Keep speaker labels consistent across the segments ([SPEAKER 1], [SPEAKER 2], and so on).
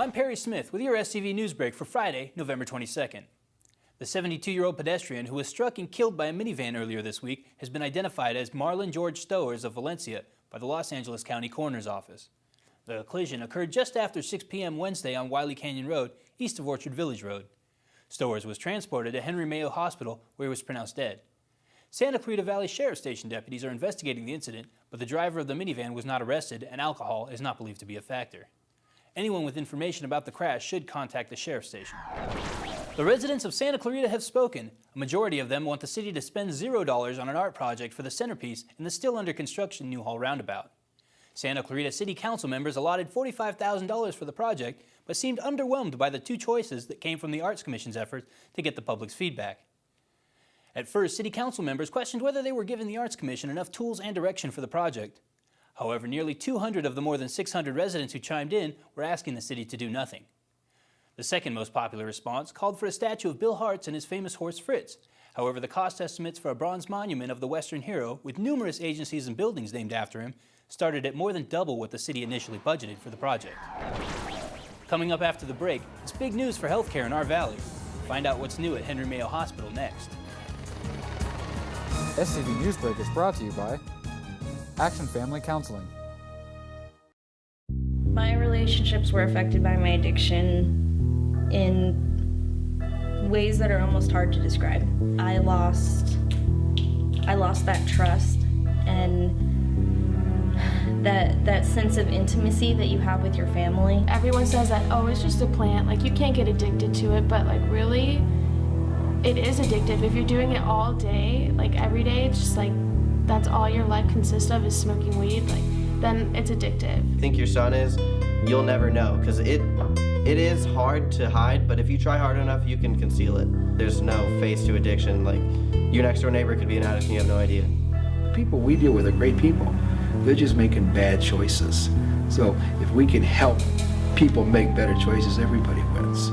[SPEAKER 1] I'm Perry Smith with your SCV NewsBreak for Friday, November 22nd. The 72-year-old pedestrian who was struck and killed by a minivan earlier this week has been identified as Marlin Stowers of Valencia by the Los Angeles County Coroner's Office. The collision occurred just after 6 p.m. Wednesday on Wiley Canyon Road, east of Orchard Village Road. Stowers was transported to Mayo Hospital, where he was pronounced dead. Santa Clarita Valley Sheriff's Station deputies are investigating the incident, but the driver of the minivan was not arrested and alcohol is not believed to be a factor. Anyone with information about the crash should contact the Sheriff's Station. The residents of Santa Clarita have spoken. A majority of them want the city to spend $0 on an art project for the centerpiece in the still under construction Newhall roundabout. Santa Clarita City Council members allotted $45,000 for the project, but seemed underwhelmed by the two choices that came from the Arts Commission's efforts to get the public's feedback. At first, City Council members questioned whether they were giving the Arts Commission enough tools and direction for the project. However, nearly 200 of the more than 600 residents who chimed in were asking the city to do nothing. The second most popular response called for a statue of Bill Hartz and his famous horse Fritz. However, the cost estimates for a bronze monument of the Western hero, with numerous agencies and buildings named after him, started at more than double what the city initially budgeted for the project. Coming up after the break, it's big news for healthcare in our valley. Find out what's new at Mayo Hospital next.
[SPEAKER 2] SCV NewsBreak is brought to you by Action Family Counseling.
[SPEAKER 3] My relationships were affected by my addiction in ways that are almost hard to describe. I lost that trust and that sense of intimacy that you have with your family.
[SPEAKER 4] Everyone says that, oh, it's just a plant, like you can't get addicted to it, but like really, it is addictive. If you're doing it all day, like every day, it's just like, that's all your life consists of is smoking weed, like then it's addictive.
[SPEAKER 5] I think your son is, you'll never know, because it is hard to hide, but if you try hard enough, you can conceal it. There's no face to addiction. Like, your next door neighbor could be an addict and you have no idea.
[SPEAKER 6] The people we deal with are great people. They're just making bad choices. So if we can help people make better choices, everybody wins.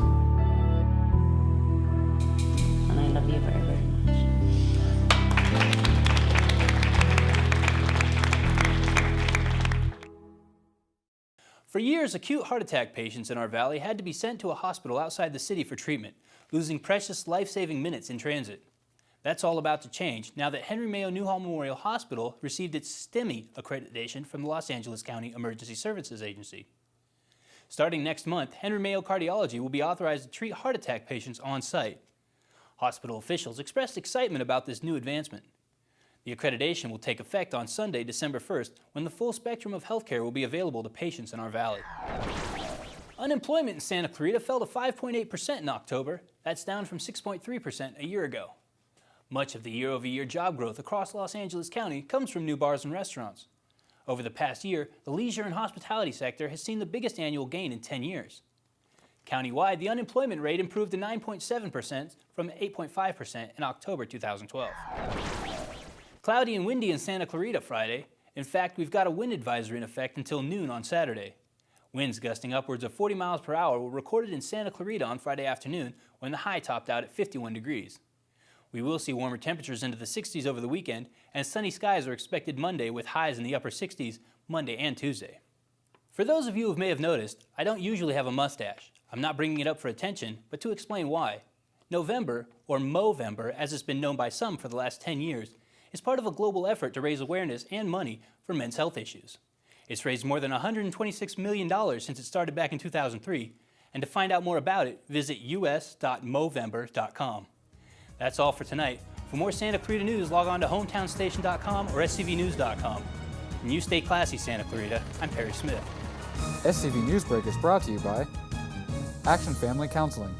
[SPEAKER 3] And I love you very, very much.
[SPEAKER 1] For years, acute heart attack patients in our valley had to be sent to a hospital outside the city for treatment, losing precious life-saving minutes in transit. That's all about to change now that Henry Mayo Newhall Memorial Hospital received its STEMI accreditation from the Los Angeles County Emergency Services Agency. Starting next month, Henry Mayo Cardiology will be authorized to treat heart attack patients on site. Hospital officials expressed excitement about this new advancement. The accreditation will take effect on Sunday, December 1st, when the full spectrum of healthcare will be available to patients in our valley. Unemployment in Santa Clarita fell to 5.8% in October. That's down from 6.3% a year ago. Much of the year-over-year job growth across Los Angeles County comes from new bars and restaurants. Over the past year, the leisure and hospitality sector has seen the biggest annual gain in 10 years. Countywide, the unemployment rate improved to 9.7% from 8.5% in October 2012. Cloudy and windy in Santa Clarita Friday. In fact, we've got a wind advisory in effect until noon on Saturday. Winds gusting upwards of 40 miles per hour were recorded in Santa Clarita on Friday afternoon when the high topped out at 51 degrees. We will see warmer temperatures into the 60s over the weekend, and sunny skies are expected Monday with highs in the upper 60s Monday and Tuesday. For those of you who may have noticed, I don't usually have a mustache. I'm not bringing it up for attention, but to explain why. November, or Movember, as it's been known by some for the last 10 years, is part of a global effort to raise awareness and money for men's health issues. It's raised more than $126 million since it started back in 2003, and to find out more about it, visit us.movember.com. That's all for tonight. For more Santa Clarita news, log on to hometownstation.com or scvnews.com. And you stay classy, Santa Clarita. I'm Perry Smith.
[SPEAKER 2] SCV NewsBreak is brought to you by Action Family Counseling.